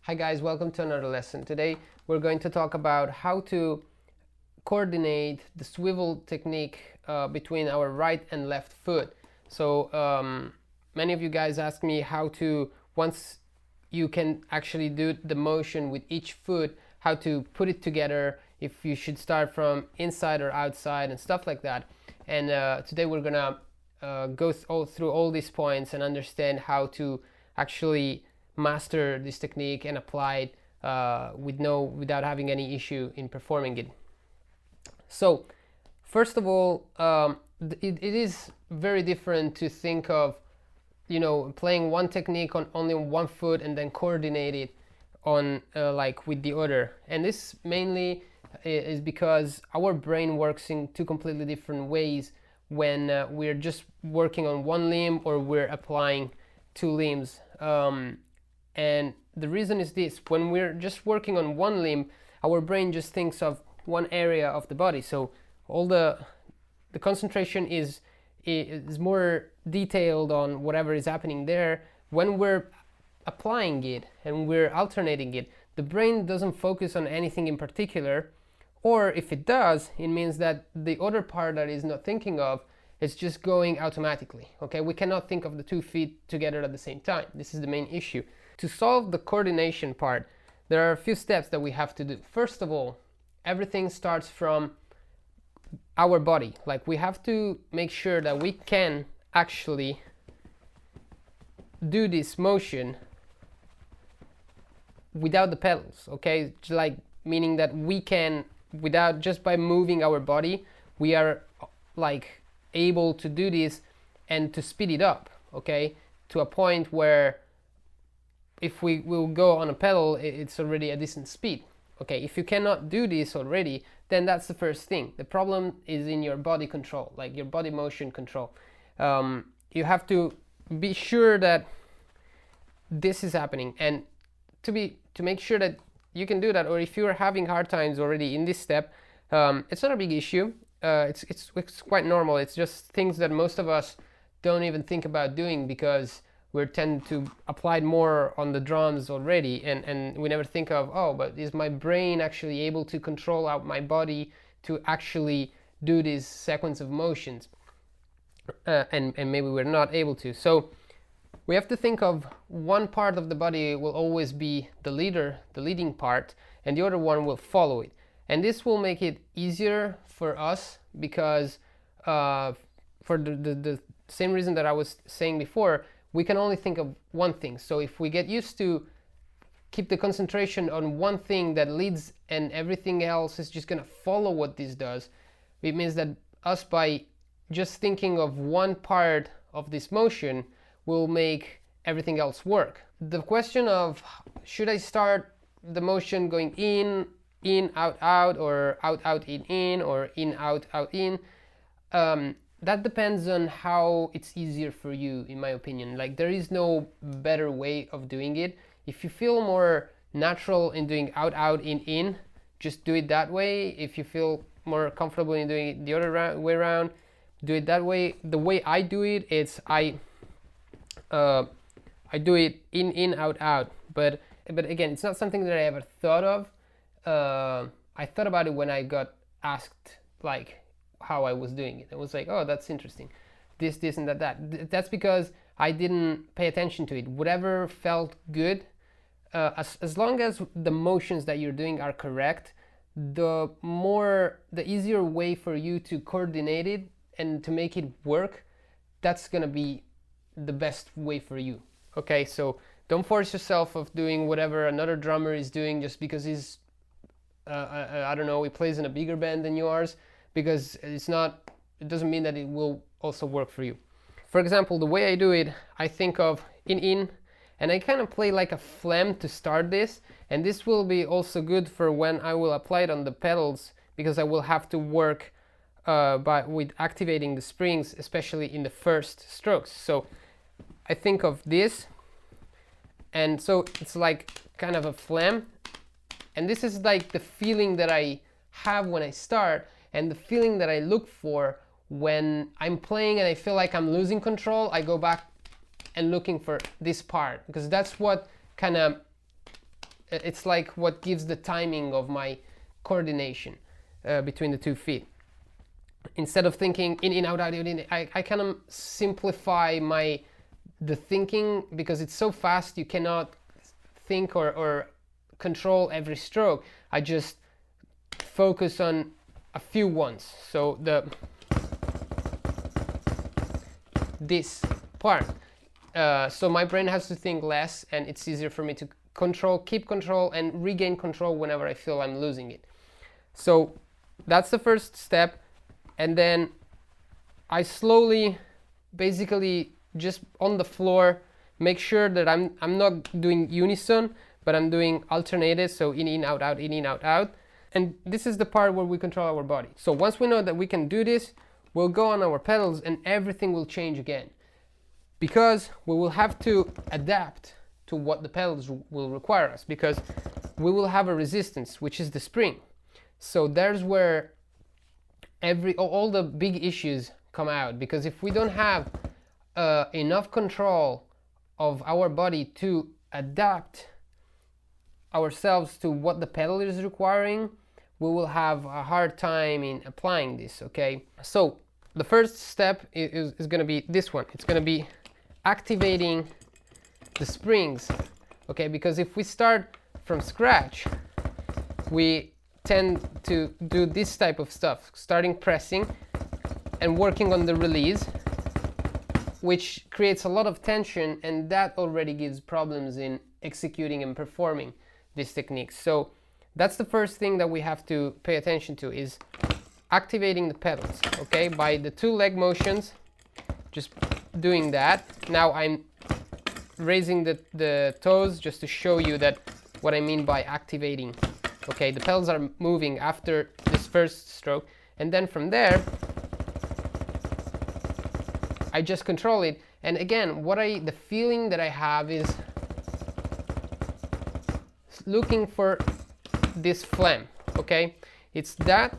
Hi guys, welcome to another lesson. Today we're going to talk about how to coordinate the swivel technique between our right and left foot. So many of you guys ask me how to, once you can actually do the motion with each foot, how to put it together, if you should start from inside or outside and stuff like that. And today we're gonna go through all these points and understand how to actually master this technique and apply it without having any issue in performing it. So first of all, it is very different to think of, you know, playing one technique on only one foot and then coordinate it on like with the other. And this mainly is because our brain works in two completely different ways when we're just working on one limb or we're applying two limbs. And the reason is this: when we're just working on one limb, our brain just thinks of one area of the body, so all the concentration is more detailed on whatever is happening there. When we're applying it and we're alternating it, the brain doesn't focus on anything in particular, or if it does, it means that the other part that is not thinking of is just going automatically. Okay, we cannot think of the 2 feet together at the same time. This is the main issue. To solve the coordination part, there are a few steps that we have to do. First of all, everything starts from our body. Like, we have to make sure that we can actually do this motion without the pedals, okay? Like, meaning that we can, without, just by moving our body, we are like able to do this and to speed it up, okay? To a point where if we will go on a pedal, it's already a decent speed. Okay, if you cannot do this already, then that's the first thing. The problem is in your body control, like your body motion control. You have to be sure that this is happening, and to make sure that you can do that, or if you are having hard times already in this step, it's not a big issue. It's quite normal. It's just things that most of us don't even think about doing because we tend to apply more on the drums already, and we never think of, oh, but is my brain actually able to control out my body to actually do this sequence of motions? And maybe we're not able to. So we have to think of one part of the body will always be the leading part, and the other one will follow it. And this will make it easier for us because for the same reason that I was saying before, we can only think of one thing. So if we get used to keep the concentration on one thing that leads and everything else is just gonna follow what this does, it means that us, by just thinking of one part of this motion, will make everything else work. The question of should I start the motion going in, out, out, or out, in, or in, out, in, that depends on how it's easier for you, in my opinion. Like, there is no better way of doing it. If you feel more natural in doing out, in, just do it that way. If you feel more comfortable in doing it the other way around, do it that way. The way I do it, it's I do it in, out. But again, it's not something that I ever thought of. I thought about it when I got asked like how I was doing it. I was like, oh, that's interesting. This, and that. That's because I didn't pay attention to it. Whatever felt good, as long as the motions that you're doing are correct, the easier way for you to coordinate it and to make it work, that's gonna be the best way for you. Okay, so don't force yourself of doing whatever another drummer is doing just because he's I don't know, he plays in a bigger band than yours, because it doesn't mean that it will also work for you. For example, the way I do it, I think of in, and I kind of play like a flam to start this, and this will be also good for when I will apply it on the pedals, because I will have to work with activating the springs, especially in the first strokes. So I think of this, and so it's like kind of a flam, and this is like the feeling that I have when I start, and the feeling that I look for when I'm playing and I feel like I'm losing control. I go back and looking for this part, because that's what kind of It's like what gives the timing of my coordination between the 2 feet. Instead of thinking in, out, in, I kind of simplify the thinking, because it's so fast you cannot think or control every stroke. I just focus on a few ones. So this part. So my brain has to think less, and it's easier for me to keep control and regain control whenever I feel I'm losing it. So that's the first step. And then I slowly, basically just on the floor, make sure that I'm not doing unison, but I'm doing alternated, so in, out, out, in, out, out. And this is the part where we control our body. So once we know that we can do this, we'll go on our pedals and everything will change again, because we will have to adapt to what the pedals will require us, because we will have a resistance, which is the spring. So there's where all the big issues come out, because if we don't have enough control of our body to adapt ourselves to what the pedal is requiring, we will have a hard time in applying this. Okay, so the first step is going to be this one. It's going to be activating the springs. Okay, because if we start from scratch, we tend to do this type of stuff, starting pressing and working on the release, which creates a lot of tension, and that already gives problems in executing and performing these techniques. So that's the first thing that we have to pay attention to, is activating the pedals, okay, by the 2 leg motions, just doing that. Now I'm raising the toes just to show you that what I mean by activating. Okay, the pedals are moving after this first stroke, and then from there I just control it. And again, the feeling that I have is looking for this phlegm. Okay, it's that,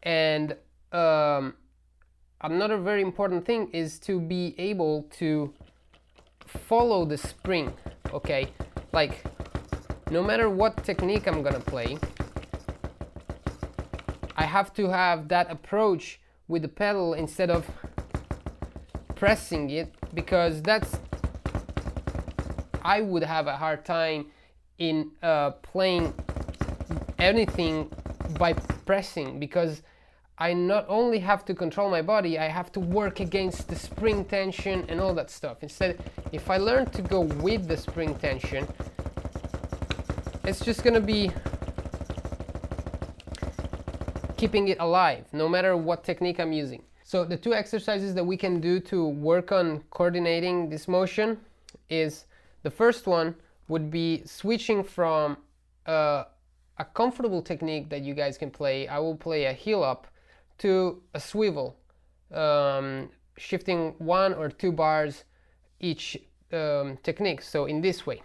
and another very important thing is to be able to follow the spring. Okay, like no matter what technique I'm gonna play, I have to have that approach with the pedal instead of pressing it, because I would have a hard time in playing anything by pressing, because I not only have to control my body, I have to work against the spring tension and all that stuff. Instead, if I learn to go with the spring tension, it's just gonna be keeping it alive, no matter what technique I'm using. So the 2 exercises that we can do to work on coordinating this motion is, the first one would be switching from a comfortable technique that you guys can play. I will play a heel up to a swivel, shifting 1 or 2 bars each technique. So in this way.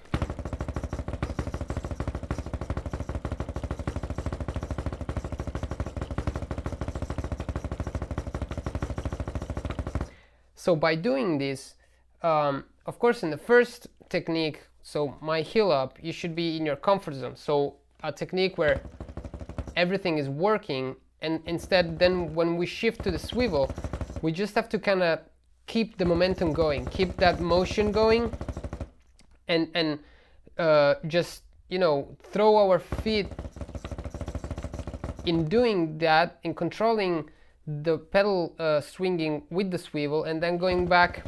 So by doing this, of course in the first technique, so my heel up, you should be in your comfort zone. So a technique where everything is working, and instead then when we shift to the swivel, we just have to kind of keep the momentum going, keep that motion going, and just, you know, throw our feet in doing that, in controlling the pedal swinging with the swivel, and then going back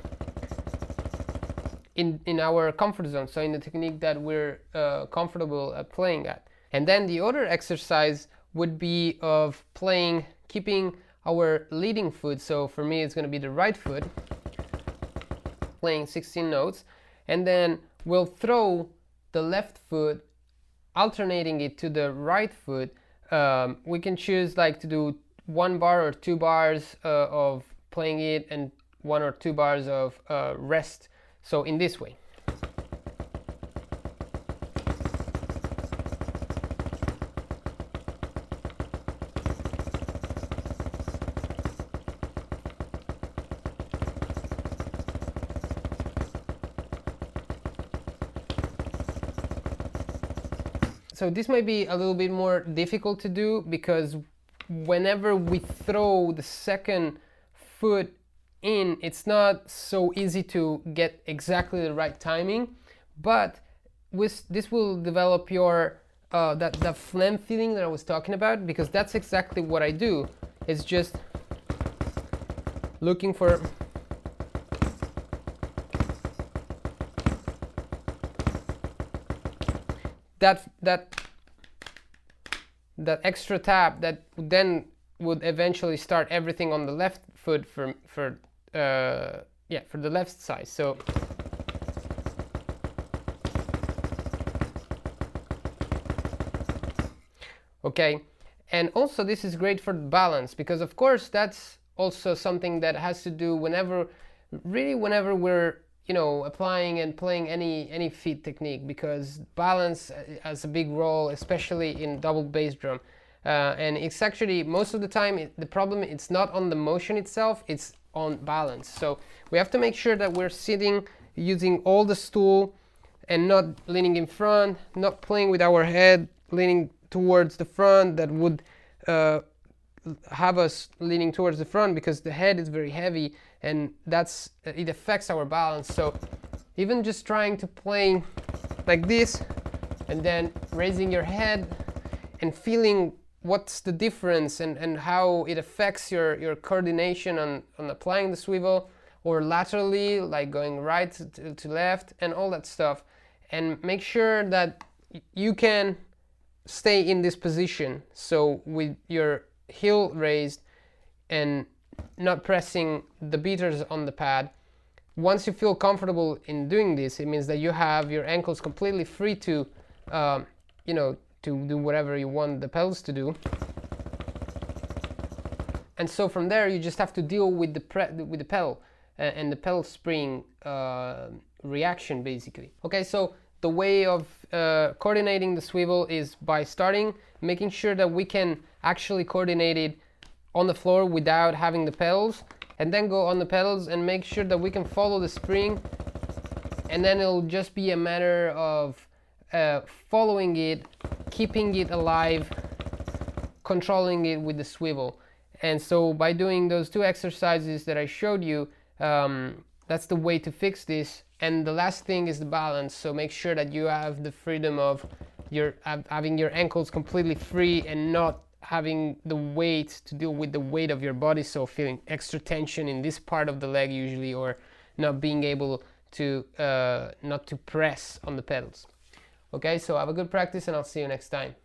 in our comfort zone, so in the technique that we're comfortable playing at. And then the other exercise would be of keeping our leading foot, so for me it's going to be the right foot, playing 16 notes, and then we'll throw the left foot, alternating it to the right foot. We can choose like to do 1 bar or 2 bars of playing it, and 1 or 2 bars of rest. So in this way. so this might be a little bit more difficult to do, because whenever we throw the second foot in, it's not so easy to get exactly the right timing, but this will develop your that phlegm feeling that I was talking about, because that's exactly what I do. It's just looking for that extra tap that then would eventually start everything on the left foot for the left side. So okay, and also this is great for balance, because of course that's also something that has to do whenever we're applying and playing any feet technique, because balance has a big role, especially in double bass drum. And it's actually most of the time the problem, it's not on the motion itself, it's on balance. So we have to make sure that we're sitting using all the stool and not leaning in front, not playing with our head leaning towards the front. That would have us leaning towards the front, because the head is very heavy and it affects our balance. So even just trying to play like this and then raising your head and feeling what's the difference and how it affects your coordination on applying the swivel, or laterally, like going right to left and all that stuff. And make sure that you can stay in this position, so with your heel raised and not pressing the beaters on the pad. Once you feel comfortable in doing this, it means that you have your ankles completely free to to do whatever you want the pedals to do. And so from there you just have to deal with the pedal and the pedal spring reaction, basically. Okay, so the way of coordinating the swivel is by making sure that we can actually coordinate it on the floor without having the pedals, and then go on the pedals and make sure that we can follow the spring, and then it'll just be a matter of following it, keeping it alive, controlling it with the swivel. And so by doing those two exercises that I showed you, that's the way to fix this. And the last thing is the balance. So make sure that you have the freedom of having your ankles completely free and not having the weight to deal with the weight of your body, so feeling extra tension in this part of the leg usually, or not being able to not to press on the pedals. Okay, so have a good practice and I'll see you next time.